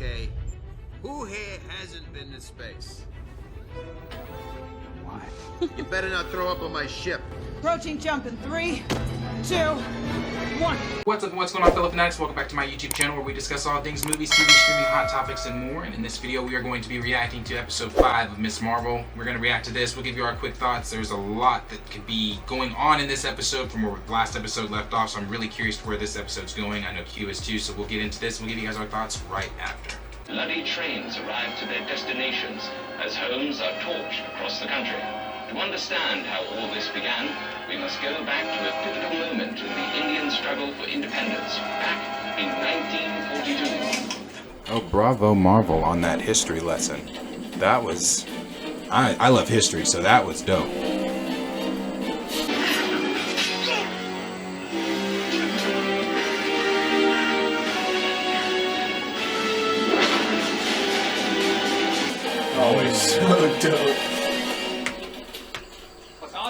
Okay, who here hasn't been to space? Why? You better not throw up on my ship. Approaching jump in 3, 2, 1. What's up and what's going on, fellow fanatics? Welcome back to my YouTube channel where we discuss all things movies, TV, streaming, hot topics, and more. And in this video, we are going to be reacting to episode 5 of Ms. Marvel. We're going to react to this. We'll give you our quick thoughts. There's a lot that could be going on in this episode from where the last episode left off, so I'm really curious to where this episode's going. I know Q is too, so we'll get into this. We'll give you guys our thoughts right after. Bloody trains arrive to their destinations as homes are torched across the country. To understand how all this began, we must go back to a pivotal moment in the Indian struggle for independence, back in 1942. Oh, bravo Marvel on that history lesson. That was... I love history, so that was dope. Always so dope.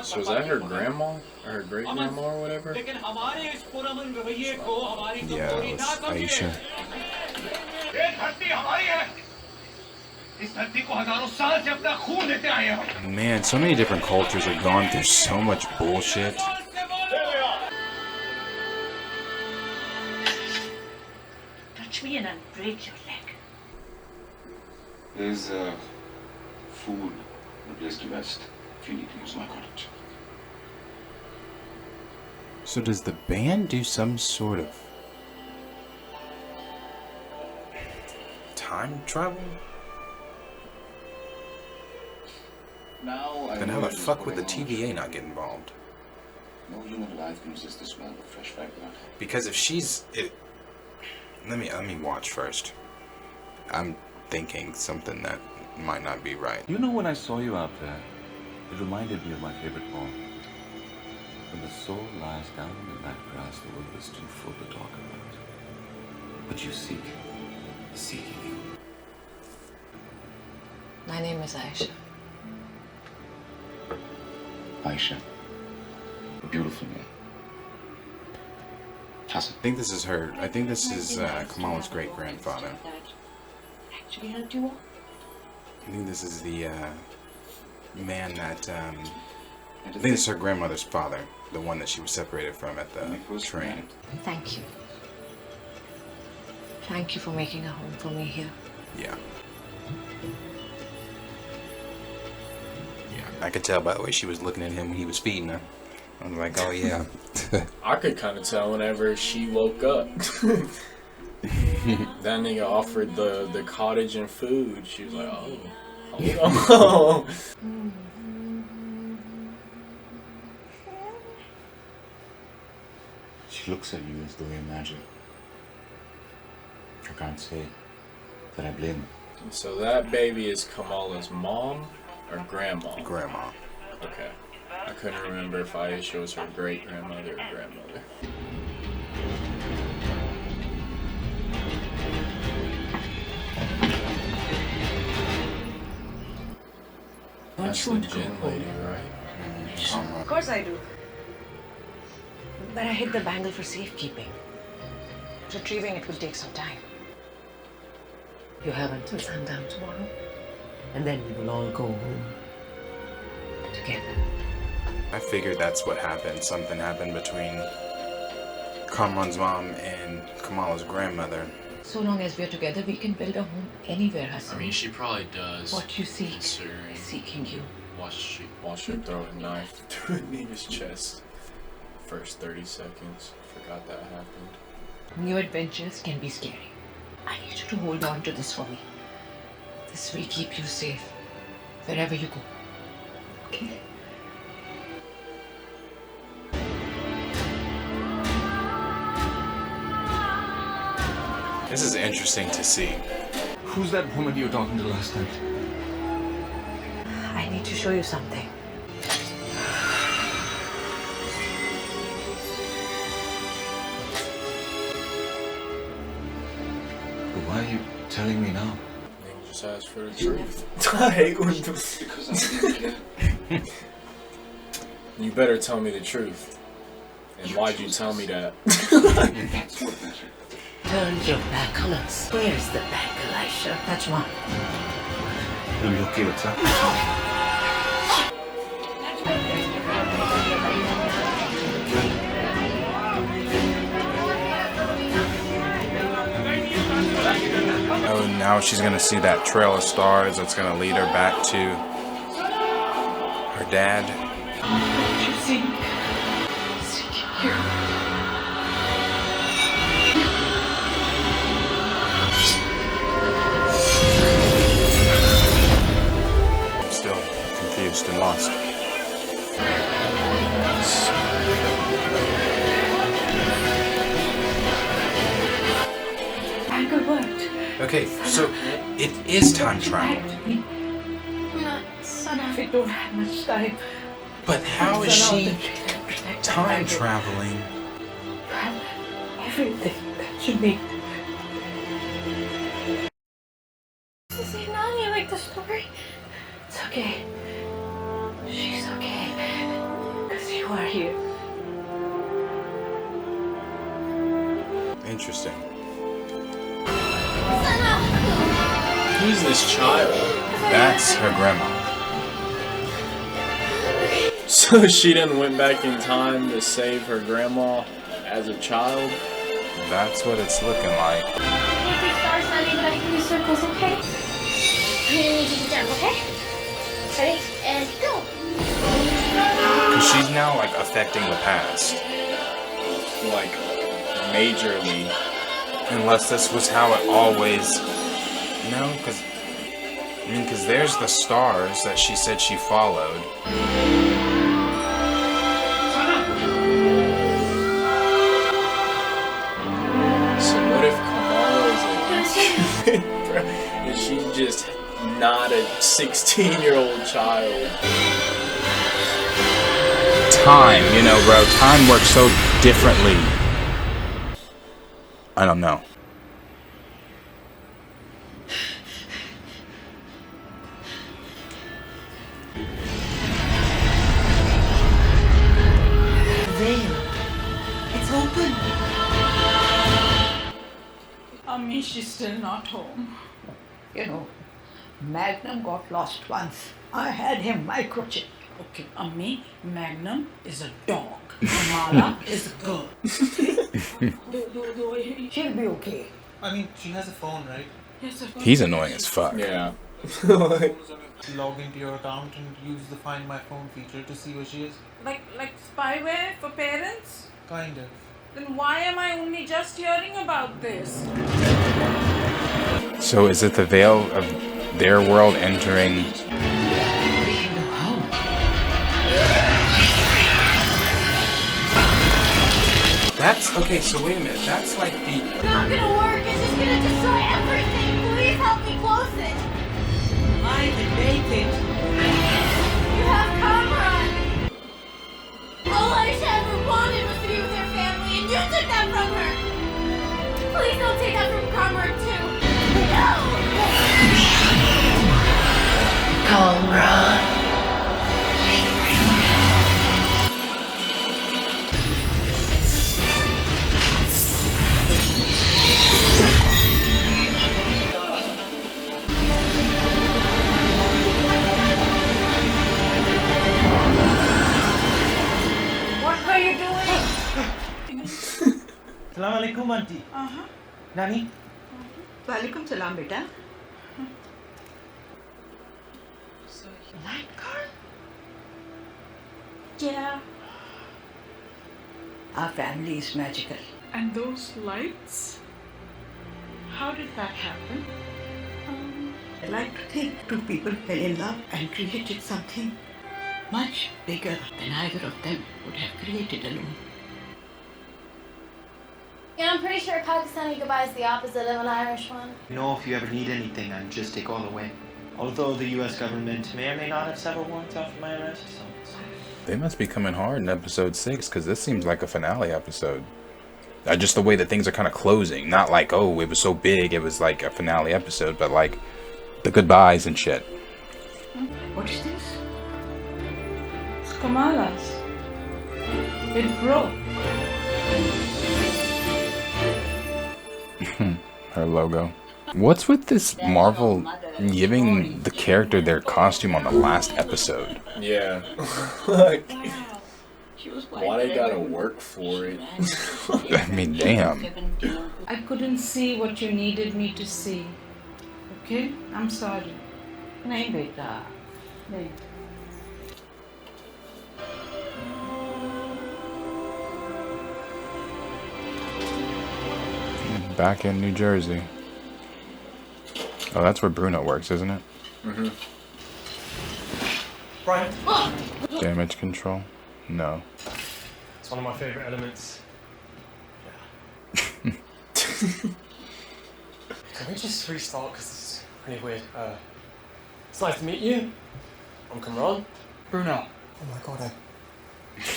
So was that her grandma? Or her great grandma or whatever? Yeah, it was Aisha. Man, so many different cultures are gone through so much bullshit. Touch me and I'll break your leg. There's food and a place to rest if you need to use my cottage. So does the band do some sort of time travel? Now, Then how the fuck would the TVA not get involved? No human life can resist the smell of fresh white blood. Because if she's... Let me watch first. I'm thinking something that might not be right. You know, when I saw you out there, it reminded me of my favorite poem. When the soul lies down in that grass, the world is too full to talk about. But you seek, seeking you. My name is Aisha. Aisha, a beautiful name. I think this is her. I think this is Kamala's great-grandfather. Actually helped you all? I think this is the man that... I think this is her grandmother's father, the one that she was separated from at the train. Thank you. Thank you for making a home for me here. Yeah. Yeah, I could tell by the way she was looking at him when he was feeding her. I was like, oh yeah. I could kind of tell whenever she woke up. That nigga offered the cottage and food. She was like, oh. Oh. She looks at you as though you imagine. I can't say that I blame her. So that baby is Kamala's mom or grandma? Grandma. Okay. I couldn't remember if Aisha was her great-grandmother or grandmother. That's the gin lady, right? Of course I do. But I hid the bangle for safekeeping. Retrieving it will take some time. You have until sundown tomorrow, and then we will all go home together. I figured that's what happened. Something happened between Kamron's mom and Kamala's grandmother. So long as we're together, we can build a home anywhere, Hassan. I mean, she probably does. What you seek considering is seeking you. Watch her throw a knife through a nigga's chest. First 30 seconds. Forgot that happened. New adventures can be scary. I need you to hold on to this for me. This will keep you safe wherever you go. Okay? This is interesting to see. Who's that woman you were talking to last night? I need to show you something. Why are you telling me now? Nigga just asked for the truth. I hate when Because I didn't care. You better tell me the truth. And why'd you tell me that? That's what matters. turned your back on us. Where's the back, Elisha? That's one. Oh, now she's gonna see that trail of stars that's gonna lead her back to her dad. I'm still confused and lost. Okay, so it is time travel. We don't have much time. But how is she time traveling? Everything that you need. Is it not? You like the story? It's okay. She's okay. Because you are here. Interesting. Who's this child? That's her grandma. So she done went back in time to save her grandma as a child? That's what it's looking like. Make these stars, honey, but I can use circles, okay? I'm gonna need you to jump, okay? Ready? And go! Because she's now, like, affecting the past. Like, majorly. Unless this was how it always... No, because there's the stars that she said she followed. So what if Kamala is a... Is she just not a 16-year-old child? Time, you know, bro. Time works so differently. I don't know. It's open. Ammi, she's still not home. You know, Magnum got lost once. I had him microchipped. Okay, Ammi, Magnum is a dog. Kamala is a girl. She'll be okay. I mean, she has a phone, right? Yes, of course. He's annoying as fuck. Yeah. Log into your account and use the Find My Phone feature to see where she is. Like spyware for parents? Kind of. Then why am I only just hearing about this? So is it the veil of their world entering? That's okay. So wait a minute. That's like the. It's not gonna work. It's just gonna destroy everything. Please help me close it. I can make it. You have Kamron. All Aisha ever wanted was to be with her family, and you took that from her. Please don't take that from Kamron too. No. Kamron. Assalamu alaikum, auntie. Nani? Walaikum salam, beta. Light girl? Yeah. Our family is magical. And those lights? How did that happen? I like to think two people fell in love and created something much bigger than either of them would have created alone. Yeah, I'm pretty sure a Pakistani goodbye is the opposite of an Irish one. You know, if you ever need anything, I'd just take all the way. Although the US government may or may not have several warrants out for my arrest, so... They must be coming hard in episode 6 because this seems like a finale episode. Just the way that things are kind of closing. Not like, oh, it was so big, it was like a finale episode, but like the goodbyes and shit. What is this? It's Kamala's. It broke. her logo. What's with this Marvel giving the character their costume on the last episode? Yeah. Like, why they gotta work for it? I mean, damn. I couldn't see what you needed me to see. Okay? I'm sorry. नहीं बेटा नहीं. Back in New Jersey. Oh, that's where Bruno works, isn't it? Mm-hmm. Brian. Damage control? No. It's one of my favorite elements. Yeah. Can we just restart? Because this is pretty weird. It's nice to meet you. I'm Kamron. Bruno. Oh my god, I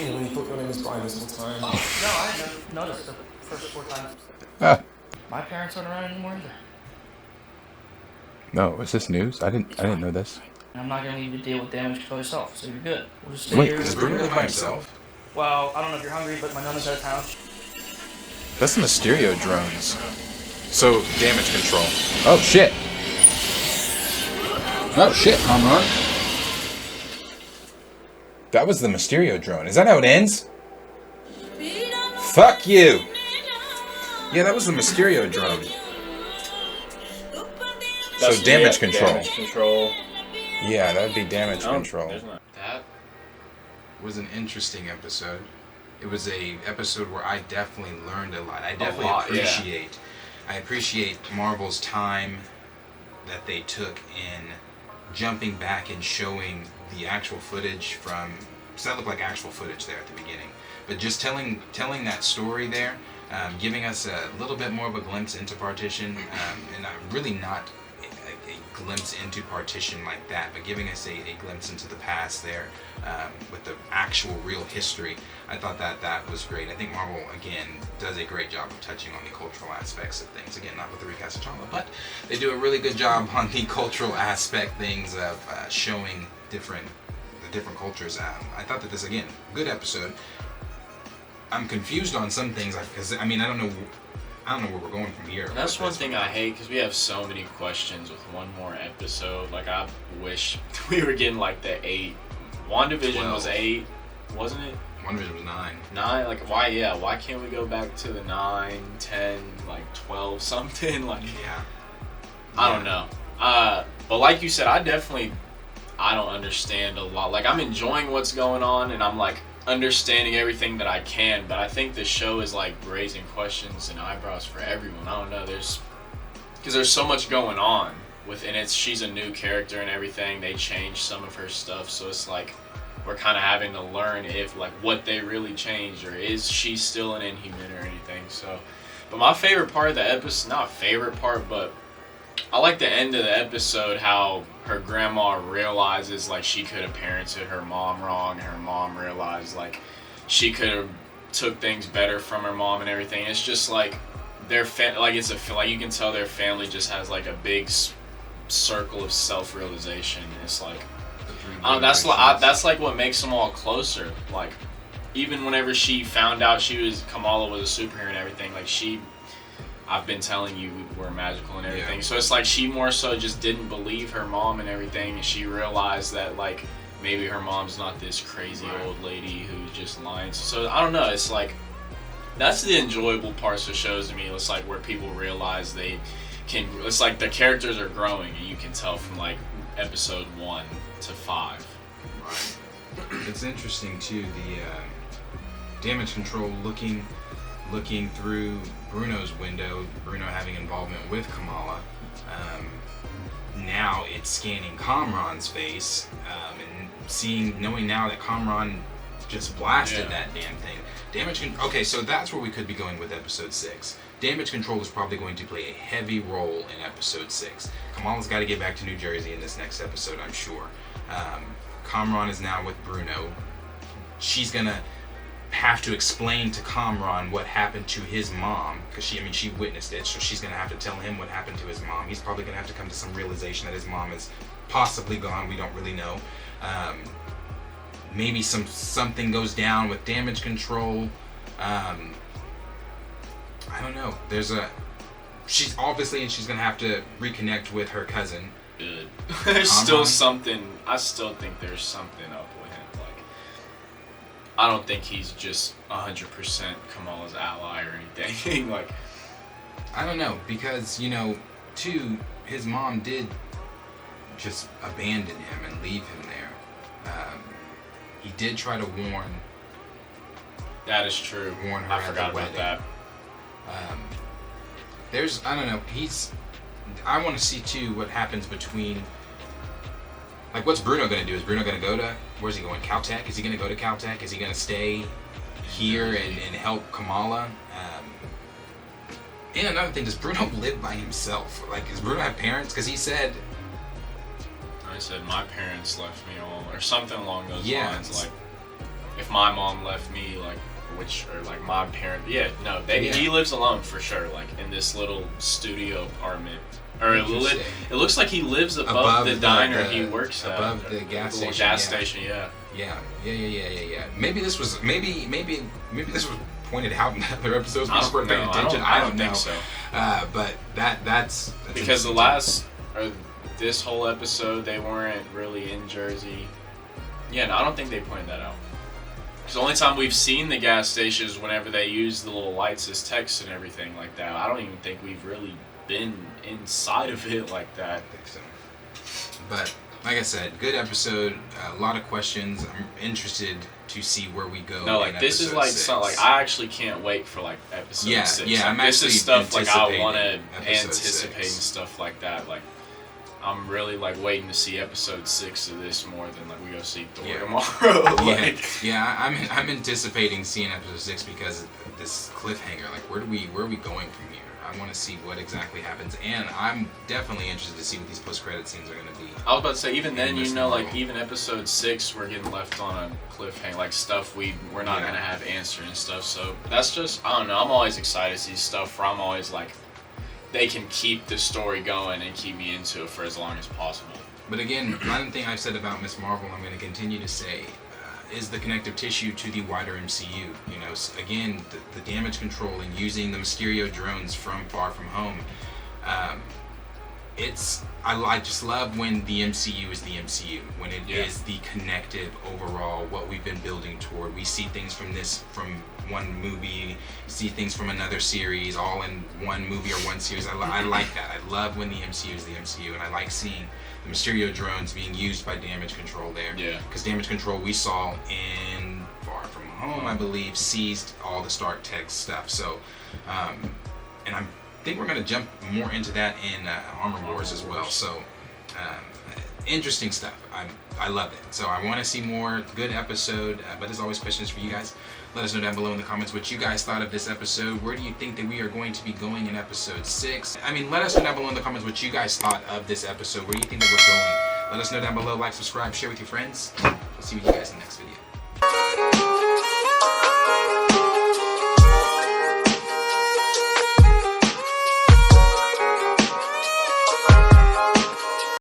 really thought your name was Brian this whole time. No, I hadn't noticed the first 4 times. My parents aren't around anymore either. No, is this news? I didn't know this. And I'm not gonna need to deal with damage control yourself, so you're good. We'll just stay Wait, here. does Bruno live by himself? Well, I don't know if you're hungry, but my nana's out of town. That's the Mysterio drones. So, damage control. Oh, shit. Oh, shit, Kamron. That was the Mysterio drone. Is that how it ends? Fuck you! Yeah, that was the Mysterio drone. So, damage control. Damage control. Yeah, that would be damage Oh, control. That was an interesting episode. It was a episode where I definitely learned a lot. I definitely I appreciate Marvel's time that they took in jumping back and showing the actual footage from, so that looked like actual footage there at the beginning, but just telling that story there, giving us a little bit more of a glimpse into Partition, and really not a glimpse into Partition like that, but giving us a glimpse into the past there, with the actual real history. I thought that was great. I think Marvel, again, does a great job of touching on the cultural aspects of things. Again, not with the recast of Chala, but they do a really good job on the cultural aspect things of showing the different cultures. I thought that this, again, good episode. I'm confused on some things, because, I mean, I don't know where we're going from here. And that's one thing I hate, because we have so many questions with one more episode. Like, I wish we were getting like the 8. WandaVision was 8, wasn't it? WandaVision was 9. 9? Like, why can't we go back to the 9, 10, like 12 something? Like, I don't know. But like you said, I don't understand a lot. Like, I'm enjoying what's going on, and I'm like understanding everything that I can, but I think the show is like raising questions and eyebrows for everyone. I don't know, because there's so much going on and she's a new character and everything. They changed some of her stuff, so it's like we're kind of having to learn if like what they really changed, or is she still an Inhuman or anything. So, but my favorite part of the episode, not favorite part, but I like the end of the episode, how her grandma realizes like she could have parented her mom wrong, and her mom realized like she could have took things better from her mom and everything. It's just like like you can tell their family just has like a big circle of self-realization. It's like that's like what makes them all closer. Like even whenever she found out Kamala was a superhero and everything, like I've been telling you we're magical and everything. So it's like she more so just didn't believe her mom and everything, and she realized that like maybe her mom's not this crazy old lady who's just lying. So I don't know, it's like that's the enjoyable parts of shows to me. It's like where people realize it's like the characters are growing, and you can tell from like episode 1 to 5. Right. It's interesting too, the damage control looking through Bruno's window, Bruno having involvement with Kamala. Now it's scanning Kamron's face, and knowing now that Kamron just blasted that damn thing. Okay, so that's where we could be going with episode 6. Damage control is probably going to play a heavy role in episode 6. Kamala's got to get back to New Jersey in this next episode, I'm sure. Kamron is now with Bruno. She's gonna have to explain to Kamron what happened to his mom, because she witnessed it, so she's gonna have to tell him what happened to his mom. He's probably gonna have to come to some realization that his mom is possibly gone. We don't really know. Maybe something goes down with damage control. I don't know. she's obviously, and she's gonna have to reconnect with her cousin. Good. There's still something. I still think there's something up with him. Like, I don't think he's just 100% Kamala's ally or anything. Like, I don't know, because too, his mom did just abandon him and leave him there. He did try to warn. That is true. Warn her I at forgot the about wedding. that. I don't know. I want to see too what happens between. Like, what's Bruno gonna do? Is Bruno gonna go to? Where's he going? Caltech? Is he gonna go to Caltech? Is he gonna stay here and help Kamala? And another thing, does Bruno live by himself? Like, does Bruno have parents? Because he said. I said my parents left me all, or something along those Yeah. lines. Like, if my mom left me, like, my parent. Yeah, no, he lives alone for sure. Like, in this little studio apartment. Or it looks like he lives above the diner he works at. Above the gas station. Gas station, yeah. Yeah. Maybe this was this was pointed out in other episodes. We just weren't paying attention. I don't think so. But that's because this whole episode they weren't really in Jersey. Yeah, no, I don't think they pointed that out. Because the only time we've seen the gas station is whenever they use the little lights as text and everything like that. I don't even think we've really been inside of it like that. I think so. But like I said, good episode. A lot of questions. I'm interested to see where we go. No, like this is like something I actually can't wait for like episode 6. Yeah, like, this is stuff like I want to anticipate and stuff like that. Like I'm really like waiting to see episode 6 of this more than like we go see Thor tomorrow. I'm anticipating seeing episode 6 because of this cliffhanger. Like where are we going from here? I want to see what exactly happens, and I'm definitely interested to see what these post-credit scenes are going to be. I was about to say, even then, like even episode 6, we're getting left on a cliffhanger, like stuff we're not going to have answered and stuff. So that's just, I don't know. I'm always excited to see stuff where I'm always like, they can keep the story going and keep me into it for as long as possible. But again, one thing I've said about Ms. Marvel, I'm going to continue to say, is the connective tissue to the wider MCU. Again, the damage control and using the Mysterio drones from Far From Home. I just love when the MCU is the MCU, when it is the connected overall, what we've been building toward. We see things from one movie, see things from another series, all in one movie or one series. I like that. I love when the MCU is the MCU, and I like seeing the Mysterio drones being used by Damage Control there. Yeah. Because Damage Control, we saw in Far From Home, I believe, seized all the Stark Tech stuff. So, and I think we're going to jump more into that in Armor Wars as well. So, interesting stuff. I love it. So I want to see more. Good episode. But as always, questions for you guys. Let us know down below in the comments what you guys thought of this episode. Where do you think that we are going to be going in episode 6? Let us know down below in the comments what you guys thought of this episode. Where do you think that we're going? Let us know down below. Like, subscribe, share with your friends. We'll see you guys in the next video.